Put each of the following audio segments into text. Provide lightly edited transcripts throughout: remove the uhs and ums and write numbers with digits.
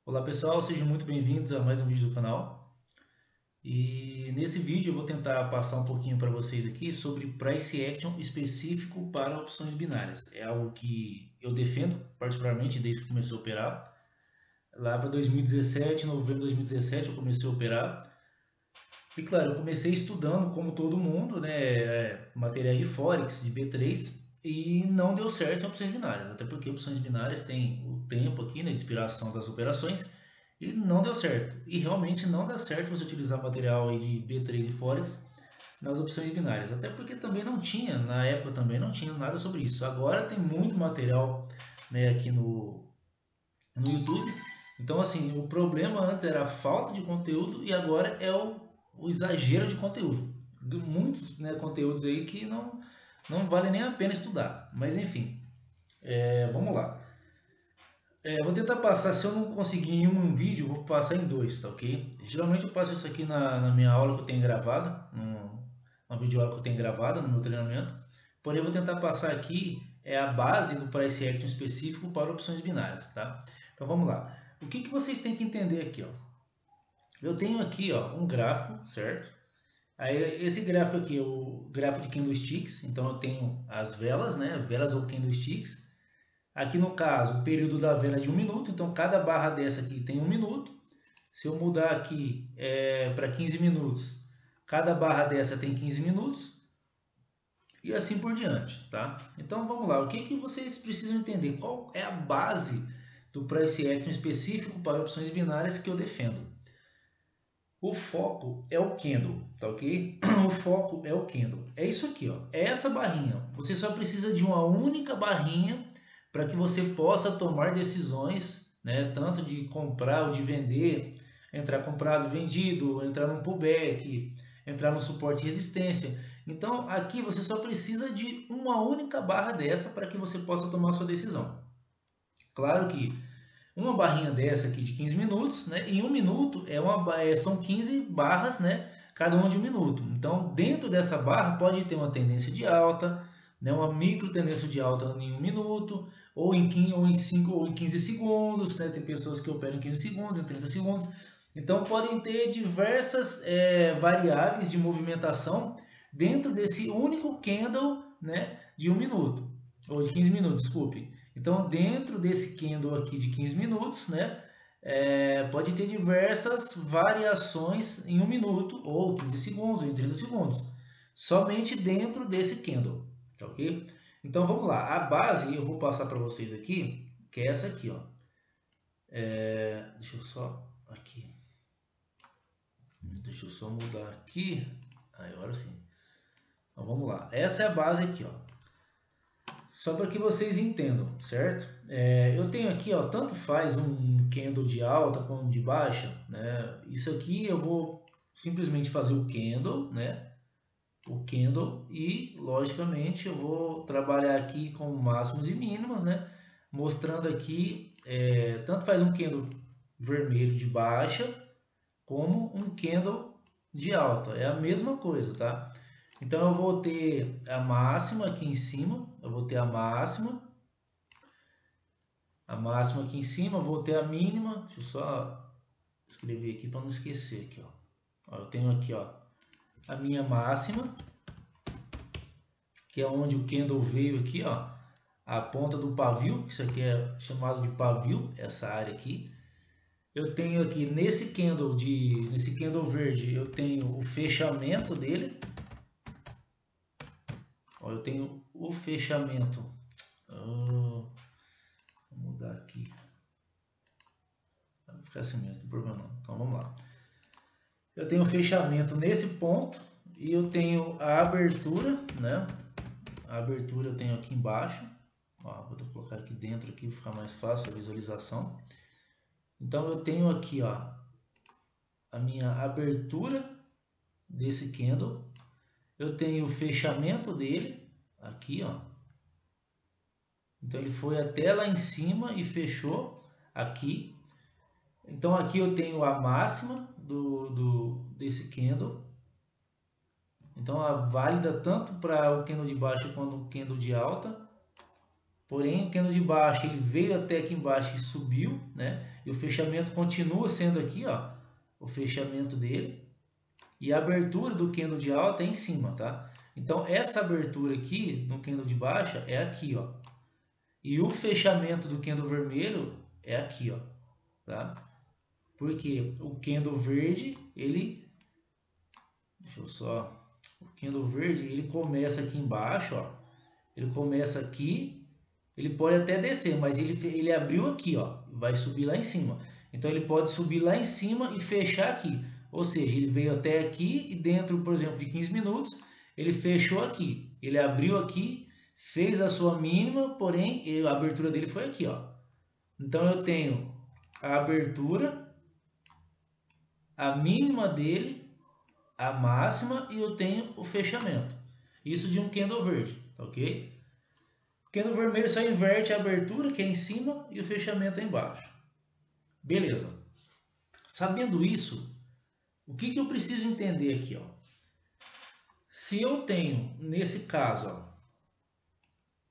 Olá pessoal, sejam muito bem-vindos a mais um vídeo do canal. E nesse vídeo eu vou tentar passar um pouquinho para vocês aqui sobre Price Action específico para opções binárias. É algo que eu defendo particularmente desde que comecei a operar. Lá para 2017, novembro de 2017 eu comecei a operar. E claro, eu comecei estudando como todo mundo, né, materiais de Forex, de B3, e não deu certo em opções binárias, até porque opções binárias têm o tempo aqui, né, de expiração das operações, e não deu certo. E realmente não dá certo você utilizar material aí de B3 e Forex nas opções binárias, até porque também não tinha, na época também não tinha nada sobre isso. Agora tem muito material, né, aqui no YouTube. Então, assim, o problema antes era a falta de conteúdo e agora é o exagero de conteúdo. Muitos, né, conteúdos aí que não vale nem a pena estudar. Mas, enfim, vamos lá. Vou tentar passar, se eu não conseguir em um vídeo, vou passar em dois, tá ok? Geralmente eu passo isso aqui na minha aula que eu tenho gravada, uma videoaula que eu tenho gravada no meu treinamento. Porém, eu vou tentar passar aqui a base do Price Action específico para opções binárias, tá? Então vamos lá. O que vocês têm que entender aqui, ó? Eu tenho aqui, ó, um gráfico, certo? Aí esse gráfico aqui é o gráfico de candlesticks, então eu tenho as velas, né? Velas ou candlesticks. Aqui no caso, o período da vela é de 1 minuto, então cada barra dessa aqui tem 1 minuto. Se eu mudar aqui para 15 minutos, cada barra dessa tem 15 minutos e assim por diante, tá? Então vamos lá, o que vocês precisam entender? Qual é a base do Price Action específico para opções binárias que eu defendo? O foco é o candle, tá ok? O foco é o candle. É isso aqui, ó. É essa barrinha. Você só precisa de uma única barrinha para que você possa tomar decisões, né? Tanto de comprar ou de vender, entrar comprado, vendido, entrar num pullback, entrar no suporte e resistência. Então, aqui você só precisa de uma única barra dessa para que você possa tomar sua decisão. Claro que uma barrinha dessa aqui de 15 minutos, né? Em 1 minuto são 15 barras, né? Cada uma de 1 minuto. Então, dentro dessa barra pode ter uma tendência de alta, né? Uma micro tendência de alta em 1 minuto, ou em 15, ou em 5, ou em 15 segundos, né? Tem pessoas que operam em 15 segundos, em 30 segundos. Então, podem ter diversas variáveis de movimentação dentro desse único candle, né? De 1 minuto, ou de 15 minutos, desculpe. Então, dentro desse candle aqui de 15 minutos, né, pode ter diversas variações em 1 minuto, ou 15 segundos, ou em 30 segundos. Somente dentro desse candle, tá ok? Então, vamos lá. A base eu vou passar para vocês aqui, que é essa aqui, ó. Deixa eu só... Aqui. Deixa eu só mudar aqui. Aí, agora sim. Então, vamos lá. Essa é a base aqui, ó. Só para que vocês entendam, certo? Eu tenho aqui, ó, tanto faz um candle de alta como de baixa, né? Isso aqui eu vou simplesmente fazer o candle, né? O candle e, logicamente, eu vou trabalhar aqui com máximos e mínimos, né? Mostrando aqui, tanto faz um candle vermelho de baixa como um candle de alta. É a mesma coisa, tá? Então eu vou ter a máxima aqui em cima, eu vou ter a máxima aqui em cima, eu vou ter a mínima, deixa eu só escrever aqui para não esquecer aqui, ó. Ó, eu tenho aqui, ó, a minha máxima, que é onde o candle veio aqui, ó, a ponta do pavio, que isso aqui é chamado de pavio, essa área aqui. Eu tenho aqui nesse candle verde, eu tenho o fechamento dele. Ó, eu tenho o fechamento. Vou mudar aqui. Vai ficar assim mesmo, não tem problema não. Então vamos lá. Eu tenho o fechamento nesse ponto e eu tenho a abertura, né? A abertura eu tenho aqui embaixo. Ó, vou colocar aqui dentro aqui para ficar mais fácil a visualização. Então eu tenho aqui, ó, a minha abertura desse candle. Eu tenho o fechamento dele aqui, ó. Então ele foi até lá em cima e fechou aqui. Então aqui eu tenho a máxima desse candle. Então ela válida tanto para o candle de baixa quanto o candle de alta. porém o candle de baixo ele veio até aqui embaixo e subiu, né? E o fechamento continua sendo aqui, ó, o fechamento dele. E a abertura do candle de alta é em cima, tá? Então essa abertura aqui no candle de baixa é aqui, ó. E o fechamento do candle vermelho é aqui, ó, tá? Porque o candle verde, ele, deixa eu só, o candle verde, ele começa aqui embaixo, ó. Ele começa aqui, ele pode até descer, mas ele abriu aqui, ó, vai subir lá em cima. Então ele pode subir lá em cima e fechar aqui. Ou seja, ele veio até aqui e dentro, por exemplo, de 15 minutos, ele fechou aqui. Ele abriu aqui, fez a sua mínima, porém a abertura dele foi aqui, ó. Então eu tenho a abertura, a mínima dele, a máxima e eu tenho o fechamento. Isso de um candle verde, ok? O candle vermelho só inverte a abertura, que é em cima, e o fechamento é embaixo. Beleza. Sabendo isso, o que eu preciso entender aqui, ó? Se eu tenho, nesse caso, ó,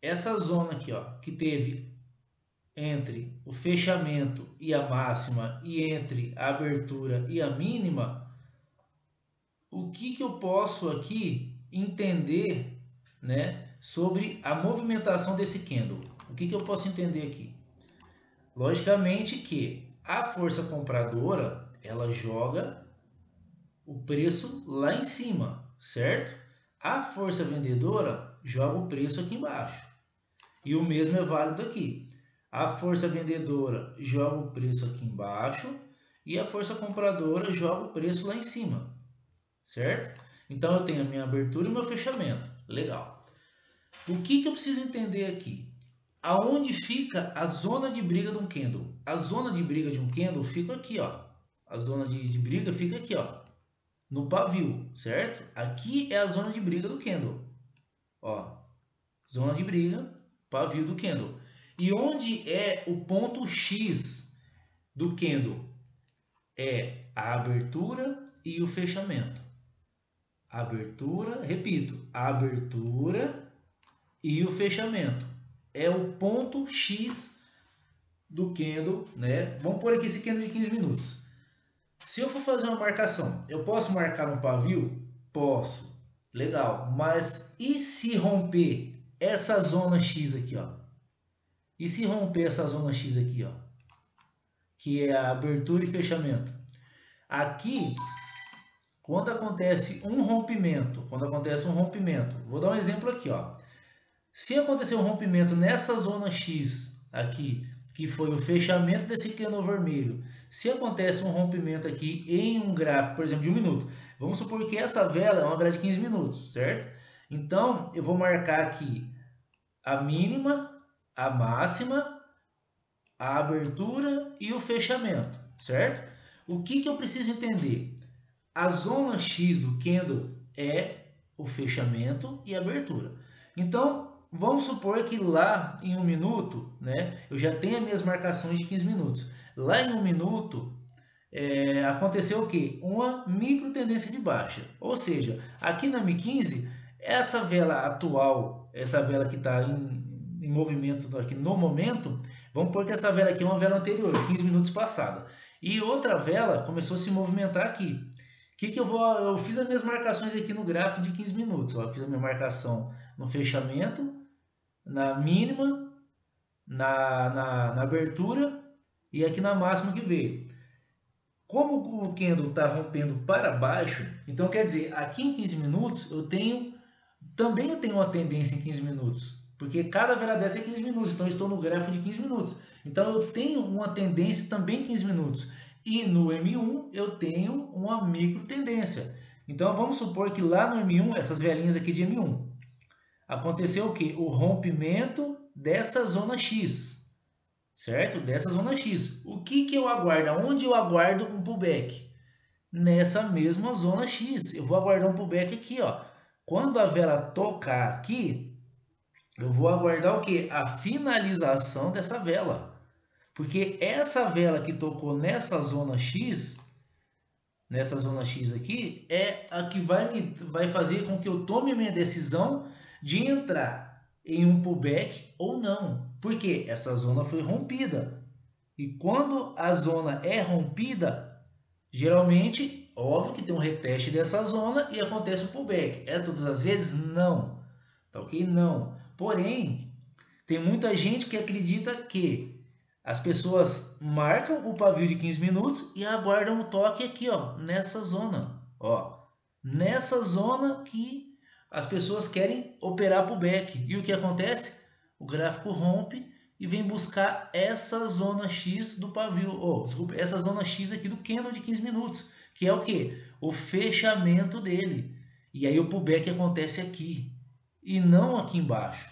essa zona aqui, ó, que teve entre o fechamento e a máxima e entre a abertura e a mínima, o que eu posso aqui entender, né, sobre a movimentação desse candle? O que eu posso entender aqui? Logicamente que a força compradora, ela joga o preço lá em cima, certo? A força vendedora joga o preço aqui embaixo. E o mesmo é válido aqui. A força vendedora joga o preço aqui embaixo e a força compradora joga o preço lá em cima, certo? Então eu tenho a minha abertura e o meu fechamento. Legal. O que eu preciso entender aqui? Aonde fica a zona de briga de um candle? A zona de briga de um candle fica aqui, ó. A zona de briga fica aqui, ó, no pavio, certo? Aqui é a zona de briga do candle. Ó, zona de briga, pavio do candle. E onde é o ponto X do candle? É a abertura e o fechamento. Abertura, repito, a abertura e o fechamento. É o ponto X do candle, né? Vamos pôr aqui esse candle de 15 minutos. Se eu for fazer uma marcação, eu posso marcar no pavio? Posso. Legal. Mas e se romper essa zona X aqui, ó? E se romper essa zona X aqui, ó? Que é a abertura e fechamento. Aqui, quando acontece um rompimento, vou dar um exemplo aqui, ó. Se acontecer um rompimento nessa zona X aqui, que foi o fechamento desse candle vermelho, se acontece um rompimento aqui em um gráfico, por exemplo, de 1 minuto, vamos supor que essa vela é uma vela de 15 minutos, certo? Então, eu vou marcar aqui a mínima, a máxima, a abertura e o fechamento, certo? O que eu preciso entender? A zona X do candle é o fechamento e a abertura. Então, vamos supor que lá em 1 minuto, né, eu já tenho as minhas marcações de 15 minutos. Lá em 1 minuto, aconteceu o quê? Uma micro tendência de baixa. Ou seja, aqui na M15, essa vela atual, essa vela que está em movimento aqui no momento, vamos pôr que essa vela aqui é uma vela anterior, 15 minutos passada. E outra vela começou a se movimentar aqui. Eu fiz as minhas marcações aqui no gráfico de 15 minutos. Ó. Eu fiz a minha marcação no fechamento, na mínima, na abertura e aqui na máxima que veio. Como o candle está rompendo para baixo, então quer dizer, aqui em 15 minutos também eu tenho uma tendência em 15 minutos. Porque cada vela dessa é 15 minutos, então eu estou no gráfico de 15 minutos. Então eu tenho uma tendência também em 15 minutos. E no M1 eu tenho uma micro tendência. Então vamos supor que lá no M1, essas velinhas aqui de M1, aconteceu o que? O rompimento dessa zona X, certo? Dessa zona X. O que eu aguardo? Onde eu aguardo um pullback? Nessa mesma zona X. Eu vou aguardar um pullback aqui, ó. Quando a vela tocar aqui, eu vou aguardar o que? A finalização dessa vela. Porque essa vela que tocou nessa zona X aqui, é a que vai fazer com que eu tome a minha decisão de entrar. em um pullback ou não, porque essa zona foi rompida. E quando a zona é rompida, geralmente, óbvio que tem um reteste dessa zona e acontece o pullback. É todas as vezes? Não. Tá ok? Não. Porém, tem muita gente que acredita que as pessoas marcam o pavio de 15 minutos e aguardam o toque aqui, ó, nessa zona, ó. Nessa zona que as pessoas querem operar pullback. E o que acontece? O gráfico rompe e vem buscar essa zona X do pavio, desculpa, essa zona X aqui do candle de 15 minutos, que é o que? O fechamento dele. E aí o pullback acontece aqui e não aqui embaixo.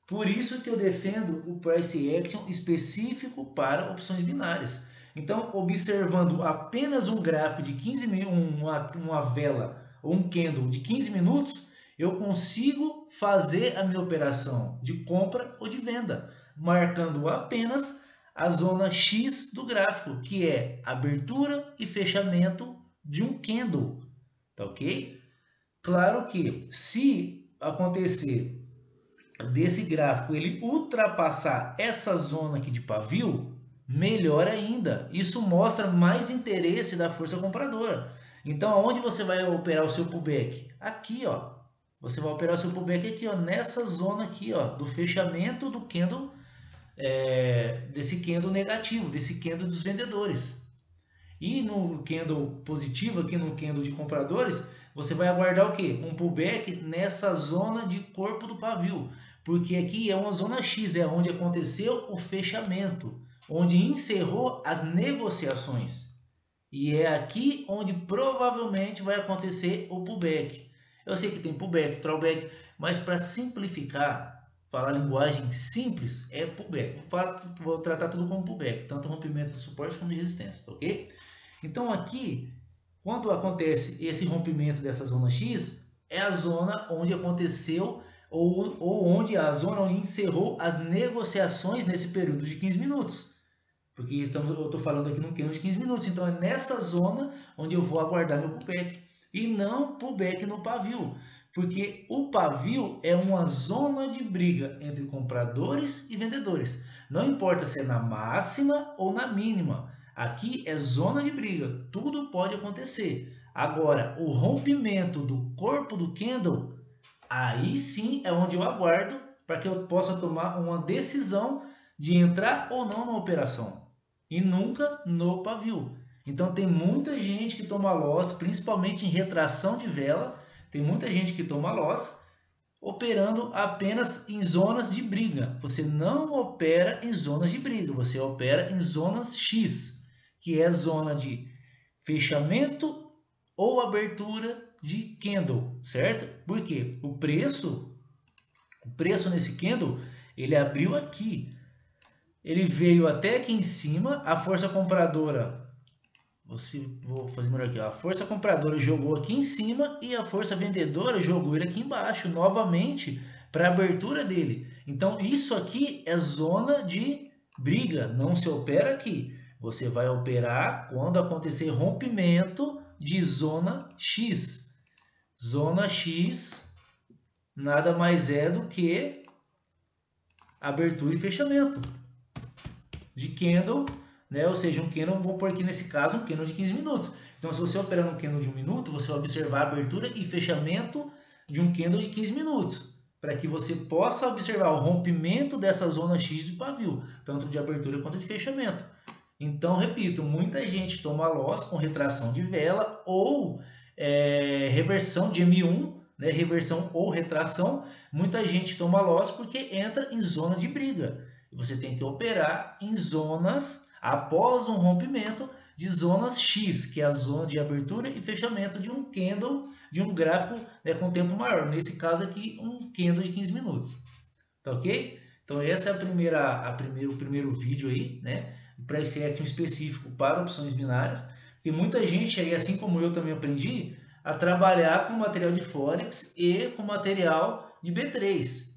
Por isso que eu defendo o Price Action específico para opções binárias. Então, observando apenas um gráfico de 15 minutos, uma vela ou um candle de 15 minutos, eu consigo fazer a minha operação de compra ou de venda, marcando apenas a zona X do gráfico, que é abertura e fechamento de um candle, tá ok? Claro que se acontecer desse gráfico ele ultrapassar essa zona aqui de pavio, melhor ainda. Isso mostra mais interesse da força compradora. Então, aonde você vai operar o seu pullback? Aqui, ó. Você vai operar o seu pullback aqui, ó, nessa zona aqui, ó, do fechamento do candle, desse candle negativo, desse candle dos vendedores. E no candle positivo, aqui no candle de compradores, você vai aguardar o quê? Um pullback nessa zona de corpo do pavio. Porque aqui é uma zona X, é onde aconteceu o fechamento, onde encerrou as negociações. E é aqui onde provavelmente vai acontecer o pullback. Eu sei que tem pullback, throwback, mas para simplificar, falar linguagem simples, é pullback. Vou tratar tudo como pullback, tanto rompimento de suporte como de resistência, tá ok? Então aqui, quando acontece esse rompimento dessa zona X, é a zona onde aconteceu ou onde a zona onde encerrou as negociações nesse período de 15 minutos. Porque eu estou falando aqui no candle de 15 minutos. Então é nessa zona onde eu vou aguardar meu pullback. E não pullback no pavio. Porque o pavio é uma zona de briga entre compradores e vendedores. Não importa se é na máxima ou na mínima. Aqui é zona de briga. Tudo pode acontecer. Agora, o rompimento do corpo do candle, aí sim é onde eu aguardo para que eu possa tomar uma decisão de entrar ou não na operação e nunca no pavio. Então tem muita gente que toma loss, principalmente em retração de vela, tem muita gente que toma loss operando apenas em zonas de briga. Você não opera em zonas de briga, você opera em zonas X, que é zona de fechamento ou abertura de candle, certo? Por quê? O preço nesse candle, ele abriu aqui. Ele veio até aqui em cima, a força compradora, vou fazer melhor aqui, ó. A força compradora jogou aqui em cima e a força vendedora jogou ele aqui embaixo, novamente, para a abertura dele. Então, isso aqui é zona de briga, não se opera aqui. Você vai operar quando acontecer rompimento de zona X. Zona X nada mais é do que abertura e fechamento de candle, né? Ou seja, um candle, vou pôr aqui nesse caso um candle de 15 minutos. Então, se você operar um candle de 1 minuto, você vai observar a abertura e fechamento de um candle de 15 minutos, para que você possa observar o rompimento dessa zona X do pavio, tanto de abertura quanto de fechamento. Então, repito, muita gente toma loss com retração de vela ou reversão de M1, né? Reversão ou retração. Muita gente toma loss porque entra em zona de briga. Você tem que operar em zonas após um rompimento de zonas X, que é a zona de abertura e fechamento de um candle, de um gráfico, né, com tempo maior. Nesse caso aqui, um candle de 15 minutos. Tá ok? Então essa é o primeiro vídeo aí, né? Price action específico para opções binárias. E muita gente aí, assim como eu também aprendi, a trabalhar com material de Forex e com material de B3.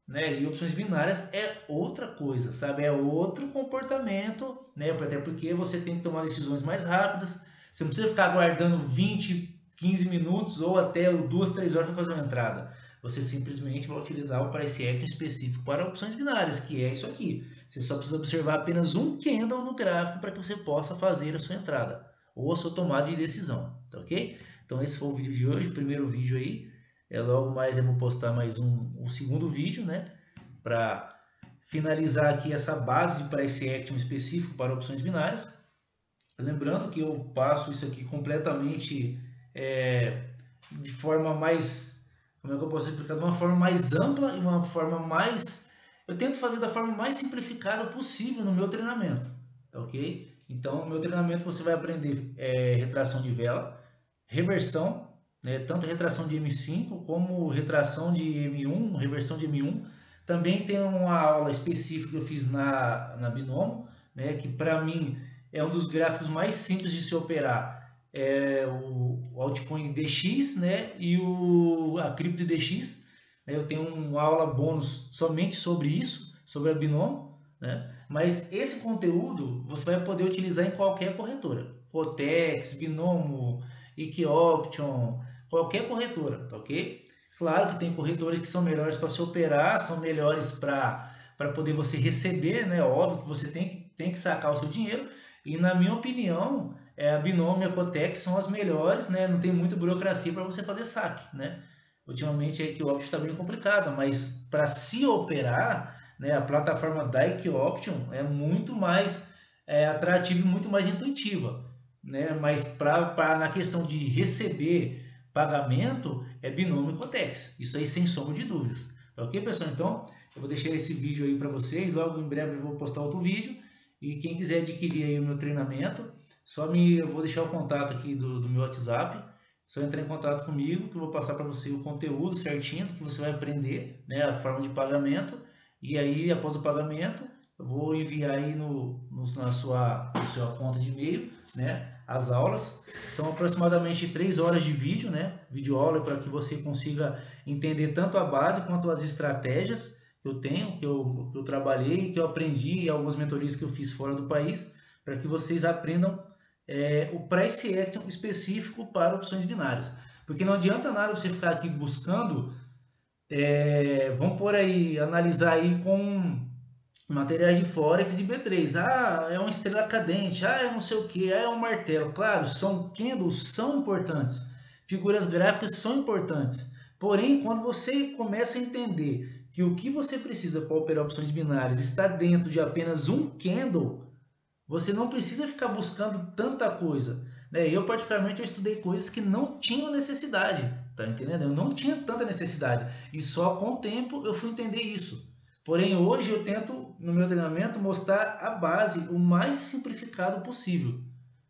Né? E opções binárias é outra coisa, sabe? É outro comportamento, né? Até porque você tem que tomar decisões mais rápidas. Você não precisa ficar aguardando 20, 15 minutos ou até 2, 3 horas para fazer uma entrada. você simplesmente vai utilizar o Price Action específico para opções binárias, que é isso aqui. Você só precisa observar apenas um candle no gráfico para que você possa fazer a sua entrada ou a sua tomada de decisão, tá ok? Então esse foi o vídeo de hoje, o primeiro vídeo aí. Logo mais eu vou postar mais um segundo vídeo, né? Para finalizar aqui essa base de Price Action específico para opções binárias. Lembrando que eu passo isso aqui completamente de forma mais, como é que eu posso explicar? De uma forma mais ampla e uma forma mais, eu tento fazer da forma mais simplificada possível no meu treinamento, tá ok? Então, no meu treinamento você vai aprender retração de vela, reversão, né, tanto retração de M5 como retração de M1, reversão de M1. Também tem uma aula específica que eu fiz na Binomo, né, que para mim é um dos gráficos mais simples de se operar. É o altcoin DX, né, e a cripto DX. Né, eu tenho uma aula bônus somente sobre isso, sobre a Binomo, né, mas esse conteúdo você vai poder utilizar em qualquer corretora. Cotex, Binomo, Equioption, qualquer corretora, tá ok? Claro que tem corretores que são melhores para se operar, são melhores para poder você receber, né? Óbvio que você tem que sacar o seu dinheiro. E na minha opinião, a Binomo e a Cotex são as melhores, né? Não tem muita burocracia para você fazer saque, né? Ultimamente a Equioption está bem complicada, mas para se operar, né, a plataforma da Equioption é muito mais atrativa e muito mais intuitiva, né? Mas na questão de receber pagamento, é Binomo e Cotex. Isso aí sem sombra de dúvidas. Tá ok, pessoal? Então, eu vou deixar esse vídeo aí para vocês. Logo em breve eu vou postar outro vídeo. E quem quiser adquirir aí o meu treinamento, eu vou deixar o contato aqui do meu WhatsApp. Só entrar em contato comigo que eu vou passar para você o conteúdo certinho que você vai aprender, né, a forma de pagamento. E aí, após o pagamento, eu vou enviar aí na sua conta de e-mail, né, as aulas. São aproximadamente 3 horas de vídeo, né? Vídeo aula para que você consiga entender tanto a base quanto as estratégias que eu tenho, que eu trabalhei, que eu aprendi e algumas mentorias que eu fiz fora do país, para que vocês aprendam o price action específico para opções binárias. Porque não adianta nada você ficar aqui buscando, vamos por aí, analisar aí com materiais de Forex e B3. Ah, é uma estrela cadente. Ah, é não sei o que. Ah, é um martelo. Claro, candles são importantes. Figuras gráficas são importantes. Porém, quando você começa a entender que o que você precisa para operar opções binárias está dentro de apenas um candle, você não precisa ficar buscando tanta coisa. Né? Eu, particularmente, eu estudei coisas que não tinham necessidade. Tá entendendo? Eu não tinha tanta necessidade. E só com o tempo eu fui entender isso. Porém, hoje eu tento, no meu treinamento, mostrar a base o mais simplificado possível,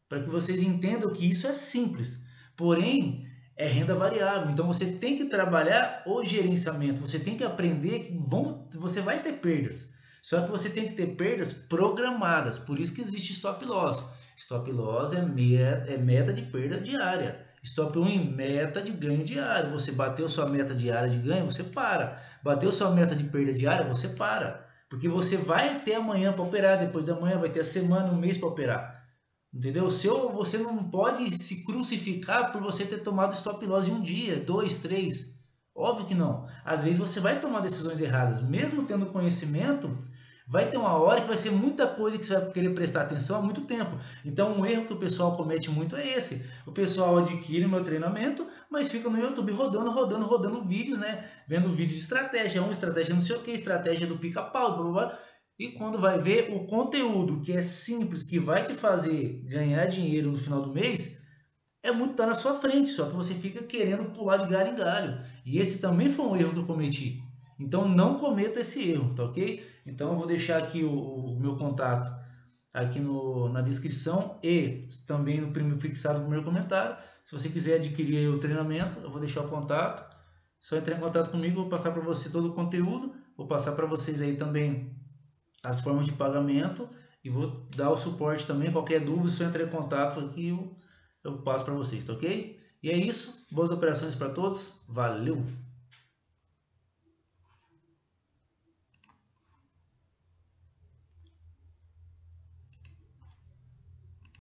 para que vocês entendam que isso é simples. Porém, é renda variável. Então, você tem que trabalhar o gerenciamento. Você tem que aprender que você vai ter perdas. Só que você tem que ter perdas programadas. Por isso que existe stop loss. Stop loss é meta de perda diária. Stop win, meta de ganho diário. Você bateu sua meta diária de ganho, você para. Bateu sua meta de perda diária, você para. Porque você vai ter amanhã para operar, depois da manhã vai ter a semana, um mês para operar. Entendeu? Você não pode se crucificar por você ter tomado stop loss em um dia, 2, 3. Óbvio que não. Às vezes você vai tomar decisões erradas. Mesmo tendo conhecimento, vai ter uma hora que vai ser muita coisa que você vai querer prestar atenção há muito tempo. Então, um erro que o pessoal comete muito é esse. O pessoal adquire o meu treinamento, mas fica no YouTube rodando vídeos, né? Vendo vídeos de estratégia, estratégia não sei o que, estratégia do pica-pau, blá, blá, blá. E quando vai ver o conteúdo que é simples, que vai te fazer ganhar dinheiro no final do mês, tá na sua frente, só que você fica querendo pular de galho em galho. E esse também foi um erro que eu cometi. Então não cometa esse erro, tá ok? Então eu vou deixar aqui o meu contato aqui na descrição e também no primeiro fixado no primeiro comentário. Se você quiser adquirir o treinamento, eu vou deixar o contato. Só entrar em contato comigo, eu vou passar para você todo o conteúdo, vou passar para vocês aí também as formas de pagamento e vou dar o suporte também. Qualquer dúvida, se eu entrar em contato aqui, eu passo para vocês, tá ok? E é isso. Boas operações para todos. Valeu!